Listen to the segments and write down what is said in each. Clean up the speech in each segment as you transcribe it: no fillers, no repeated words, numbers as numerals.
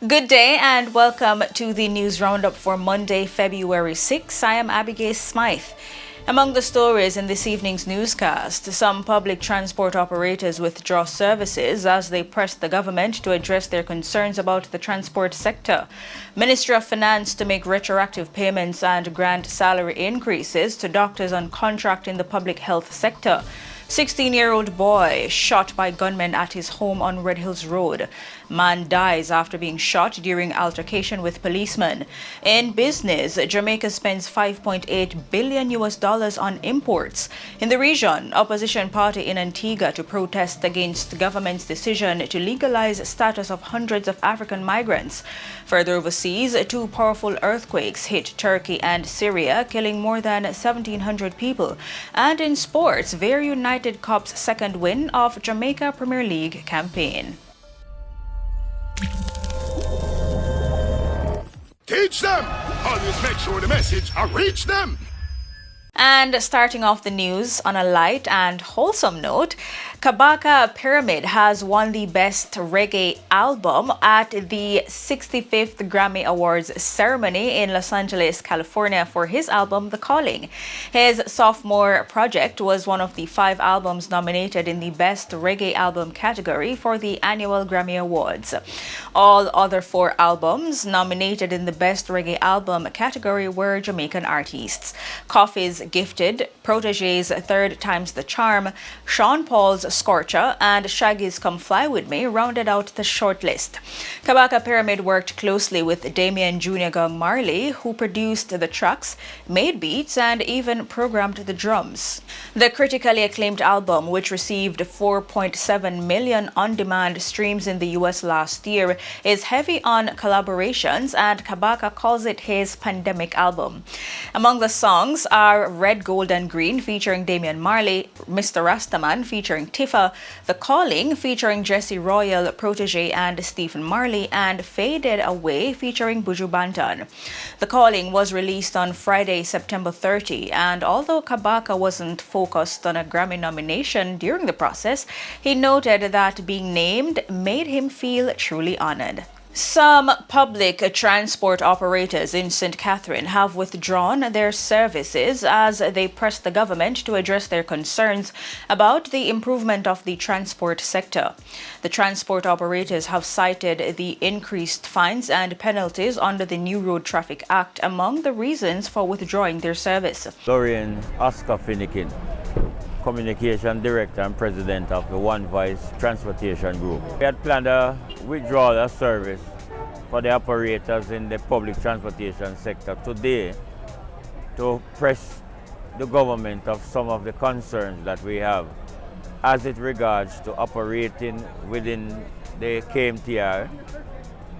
Good day and welcome to the news roundup for Monday, February 6. I am Abigail Smythe. Among the stories in this evening's newscast, some public transport operators withdraw services as they press the government to address their concerns about the transport sector. Ministry of Finance to make retroactive payments and grant salary increases to doctors on contract in the public health sector. 16-year-old boy shot by gunmen at his home on Red Hills Road. Man dies after being shot during altercation with policemen. In business, Jamaica spends $5.8 billion on imports. In the region, opposition party in Antigua to protest against the government's decision to legalize status of hundreds of African migrants. Further overseas, two powerful earthquakes hit Turkey and Syria, killing more than 1,700 people. And in sports, very United Cup's second win of Jamaica Premier League campaign. Teach them! Always make sure the message reach them! And starting off the news on a light and wholesome note, Kabaka Pyramid has won the Best Reggae Album at the 65th Grammy Awards ceremony in Los Angeles, California for his album The Calling. His sophomore project was one of the 5 albums nominated in the Best Reggae Album category for the annual Grammy Awards. All other 4 albums nominated in the Best Reggae Album category were Jamaican artists. Coffee's Gifted, Protege's Third Time's the Charm, Sean Paul's Scorcher, and Shaggy's Come Fly With Me rounded out the shortlist. Kabaka Pyramid worked closely with Damian Jr. Gong Marley, who produced the tracks, made beats, and even programmed the drums. The critically acclaimed album, which received 4.7 million on-demand streams in the US last year, is heavy on collaborations, and Kabaka calls it his pandemic album. Among the songs are Red, Gold, and Green featuring Damian Marley, Mr. Rastaman featuring Tifa, The Calling featuring Jesse Royal, Protege, and Stephen Marley, and Faded Away featuring Buju Banton. The Calling was released on Friday, September 30, and although Kabaka wasn't focused on a Grammy nomination during the process, he noted that being named made him feel truly honored. Some public transport operators in St. Catherine have withdrawn their services as they press the government to address their concerns about the improvement of the transport sector. The transport operators have cited the increased fines and penalties under the New Road Traffic Act among the reasons for withdrawing their service. Dorian Oscar Finikin, Communication Director and President of the One Voice Transportation Group. We had planned a withdrawal of service for the operators in the public transportation sector today to press the government of some of the concerns that we have as it regards to operating within the KMTR,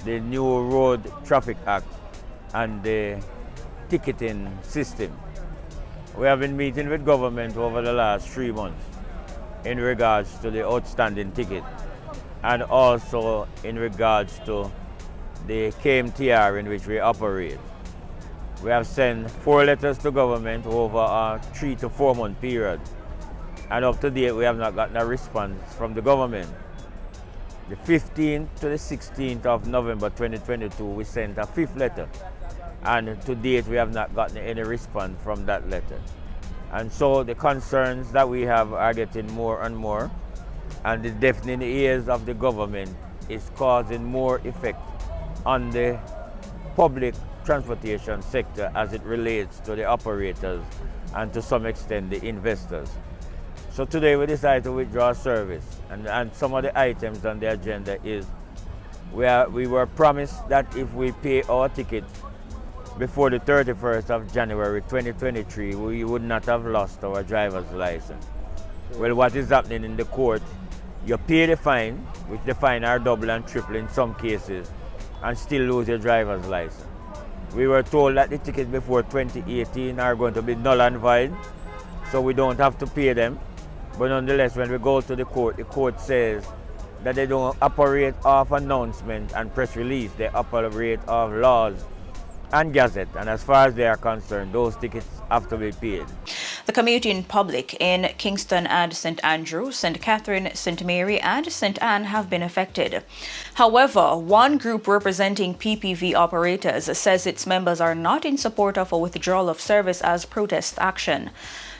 the New Road Traffic Act, and the ticketing system. We have been meeting with government over the last 3 months in regards to the outstanding ticket and also in regards to the KMTR in which we operate. We have sent 4 letters to government over a 3 to 4 month period, and up to date we have not gotten a response from the government. The 15th to the 16th of November 2022 we sent a 5th letter, and to date we have not gotten any response from that letter. And so the concerns that we have are getting more and more, and the deafening ears of the government is causing more effect on the public transportation sector as it relates to the operators and to some extent the investors. So today we decided to withdraw service, and some of the items on the agenda is we were promised that if we pay our ticket before the 31st of January 2023, we would not have lost our driver's license. Well, what is happening in the court, you pay the fine, which the fine are double and triple in some cases, and still lose your driver's license. We were told that the tickets before 2018 are going to be null and void, so we don't have to pay them. But nonetheless, when we go to the court says that they don't operate off announcement and press release, they operate off laws and gazette, and as far as they are concerned, those tickets have to be paid. The commuting public in Kingston and St. Andrew, St. Catherine, St. Mary and St. Anne have been affected. However, one group representing PPV operators says its members are not in support of a withdrawal of service as protest action.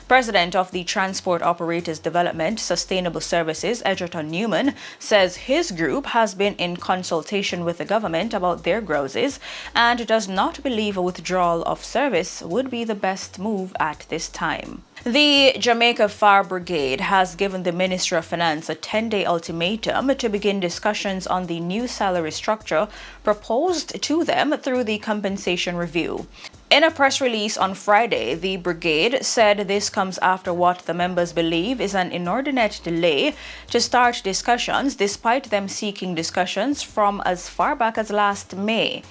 President of the Transport Operators Development Sustainable Services, Edgerton Newman, says his group has been in consultation with the government about their growses and does not believe a withdrawal of service would be the best move at this time. The Jamaica Fire Brigade has given the Ministry of Finance a 10-day ultimatum to begin discussions on the new salary structure proposed to them through the compensation review. In a press release on Friday, the brigade said this comes after what the members believe is an inordinate delay to start discussions, despite them seeking discussions from as far back as last May.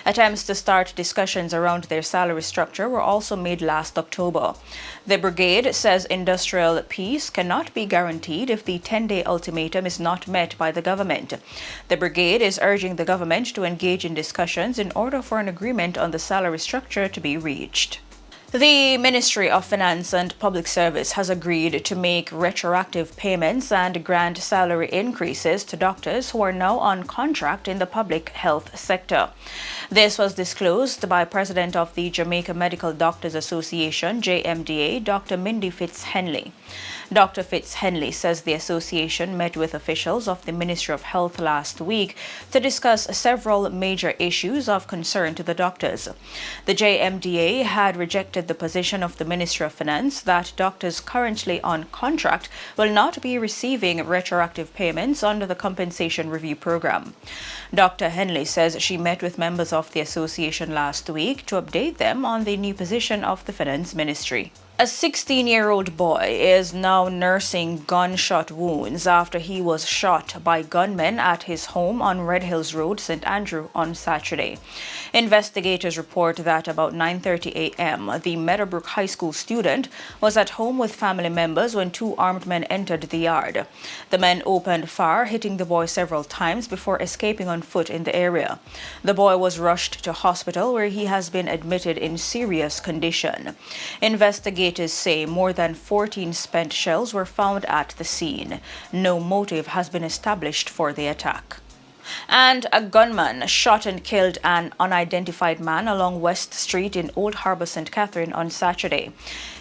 Attempts to start discussions around their salary structure were also made last October. The brigade says industrial peace cannot be guaranteed if the 10-day ultimatum is not met by the government. The brigade is urging the government to engage in discussions in order for an agreement on the salary structure to be reached. The Ministry of Finance and Public Service has agreed to make retroactive payments and grant salary increases to doctors who are now on contract in the public health sector. This was disclosed by President of the Jamaica Medical Doctors Association, JMDA, Dr. Mindy Fitzhenley. Dr. Fitzhenley says the association met with officials of the Ministry of Health last week to discuss several major issues of concern to the doctors. The JMDA had rejected the position of the Ministry of Finance that doctors currently on contract will not be receiving retroactive payments under the compensation review program. Dr. Henley says she met with members of the association last week to update them on the new position of the Finance Ministry. A 16-year-old boy is now nursing gunshot wounds after he was shot by gunmen at his home on Red Hills Road, St. Andrew, on Saturday. Investigators report that about 9:30 a.m., the Meadowbrook High School student was at home with family members when two armed men entered the yard. The men opened fire, hitting the boy several times before escaping on foot in the area. The boy was rushed to hospital where he has been admitted in serious condition. Investigators say more than 14 spent shells were found at the scene. No motive has been established for the attack. And a gunman shot and killed an unidentified man along West Street in Old Harbour, St. Catherine on Saturday.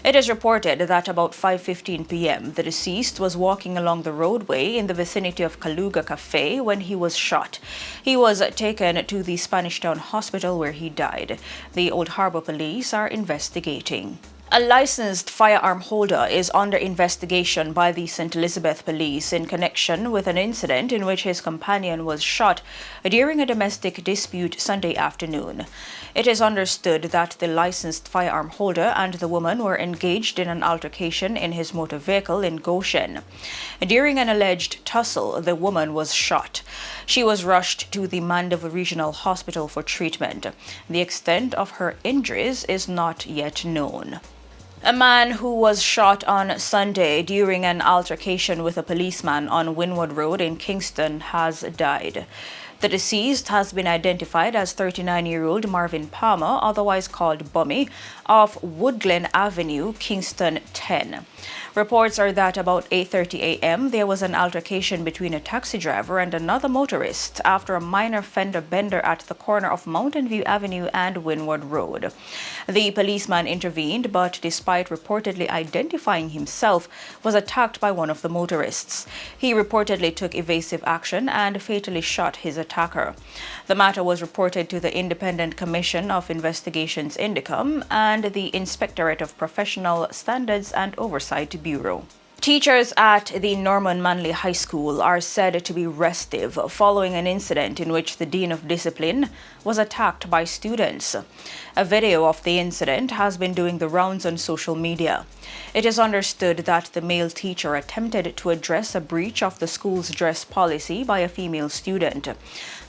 It is reported that about 5:15 p.m. the deceased was walking along the roadway in the vicinity of Kaluga Cafe when he was shot. He was taken to the Spanish Town Hospital where he died. The Old Harbour police are investigating. A licensed firearm holder is under investigation by the St. Elizabeth Police in connection with an incident in which his companion was shot during a domestic dispute Sunday afternoon. It is understood that the licensed firearm holder and the woman were engaged in an altercation in his motor vehicle in Goshen. During an alleged tussle, the woman was shot. She was rushed to the Mandeville Regional Hospital for treatment. The extent of her injuries is not yet known. A man who was shot on Sunday during an altercation with a policeman on Wynwood Road in Kingston has died. The deceased has been identified as 39-year-old Marvin Palmer, otherwise called Bummy, of Woodglen Avenue, Kingston 10. Reports are that about 8:30 a.m. there was an altercation between a taxi driver and another motorist after a minor fender bender at the corner of Mountain View Avenue and Wynwood Road. The policeman intervened, but despite reportedly identifying himself, was attacked by one of the motorists. He reportedly took evasive action and fatally shot his attacker. The matter was reported to the Independent Commission of Investigations Indicom and the Inspectorate of Professional Standards and Oversight Bureau. Teachers at the Norman Manley High School are said to be restive following an incident in which the Dean of Discipline was attacked by students. A video of the incident has been doing the rounds on social media. It is understood that the male teacher attempted to address a breach of the school's dress policy by a female student.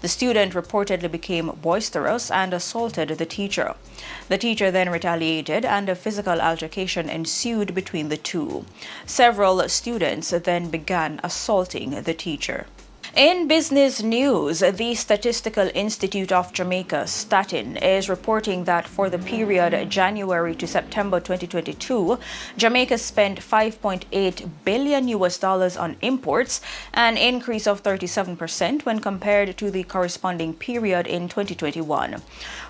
The student reportedly became boisterous and assaulted the teacher. The teacher then retaliated and a physical altercation ensued between the two. Several students then began assaulting the teacher. In business news, the Statistical Institute of Jamaica, Statin, is reporting that for the period January to September 2022, Jamaica spent $5.8 billion on imports, an increase of 37% when compared to the corresponding period in 2021.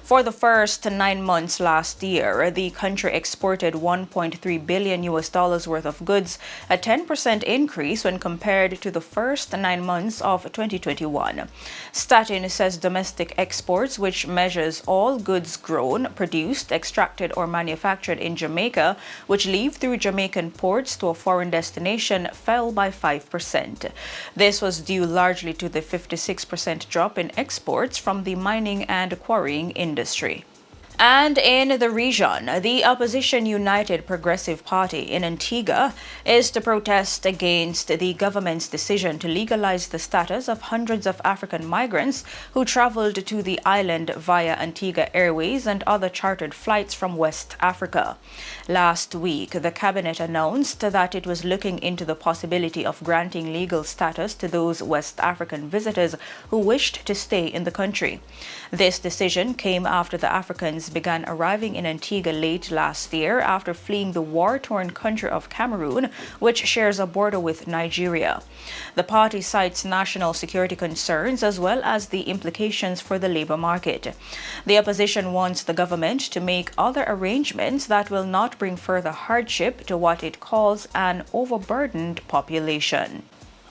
For the first 9 months last year, the country exported $1.3 billion worth of goods, a 10% increase when compared to the first 9 months of 2021. Statin says domestic exports, which measures all goods grown, produced, extracted, or manufactured in Jamaica, which leave through Jamaican ports to a foreign destination, fell by 5%. This was due largely to the 56% drop in exports from the mining and quarrying industry. And in the region, the opposition United Progressive Party in Antigua is to protest against the government's decision to legalize the status of hundreds of African migrants who traveled to the island via Antigua Airways and other chartered flights from West Africa. Last week, the cabinet announced that it was looking into the possibility of granting legal status to those West African visitors who wished to stay in the country. This decision came after the Africans began arriving in Antigua late last year after fleeing the war-torn country of Cameroon, which shares a border with Nigeria. The party cites national security concerns as well as the implications for the labor market. The opposition wants the government to make other arrangements that will not bring further hardship to what it calls an overburdened population.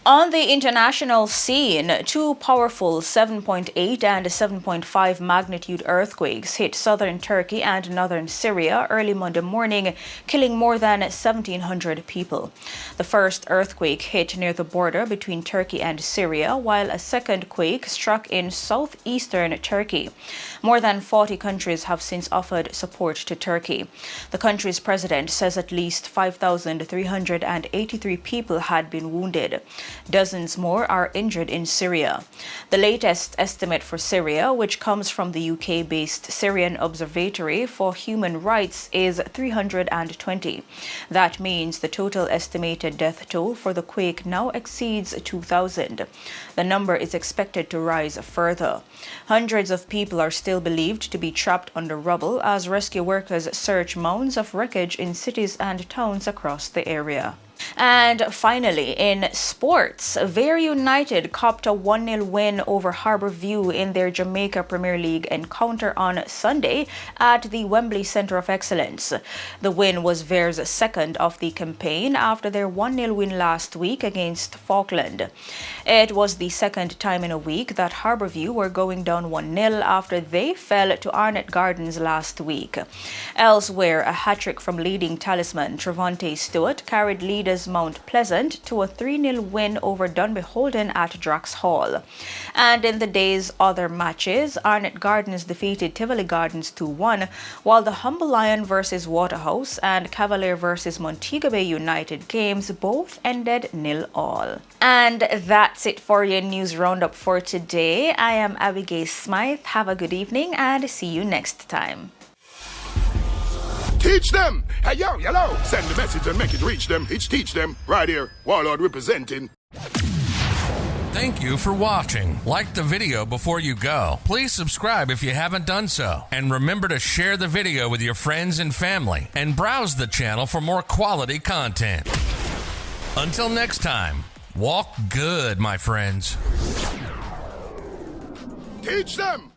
On the international scene, two powerful 7.8 and 7.5 magnitude earthquakes hit southern Turkey and northern Syria early Monday morning, killing more than 1,700 people. The first earthquake hit near the border between Turkey and Syria, while a second quake struck in southeastern Turkey. More than 40 countries have since offered support to Turkey. The country's president says at least 5,383 people had been wounded. Dozens more are injured in Syria. The latest estimate for Syria, which comes from the UK-based Syrian Observatory for Human Rights, is 320. That means the total estimated death toll for the quake now exceeds 2,000. The number is expected to rise further. Hundreds of people are still believed to be trapped under rubble as rescue workers search mounds of wreckage in cities and towns across the area. And finally, in sports, Very United copped a 1-0 win over Harbourview in their Jamaica Premier League encounter on Sunday at the Wembley Centre of Excellence. The win was Vere's second of the campaign after their 1-0 win last week against Falkland. It was the second time in a week that Harbourview were going down 1-0 after they fell to Arnett Gardens last week. Elsewhere, a hat-trick from leading talisman Trevante Stewart carried leaders Mount Pleasant to a 3-0 win over Dunbeholden at Drax Hall. And in the day's other matches, Arnett Gardens defeated Tivoli Gardens 2-1, while the Humble Lion versus Waterhouse and Cavalier versus Montego Bay United games both ended 0-0. And that's it for your news roundup for today. I am Abigail Smythe. Have a good evening and see you next time. Teach them! Hey, yo, hello! Send the message and make it reach them. It's teach them. Right here, Warlord representing. Thank you for watching. Like the video before you go. Please subscribe if you haven't done so. And remember to share the video with your friends and family. And browse the channel for more quality content. Until next time, walk good, my friends. Teach them!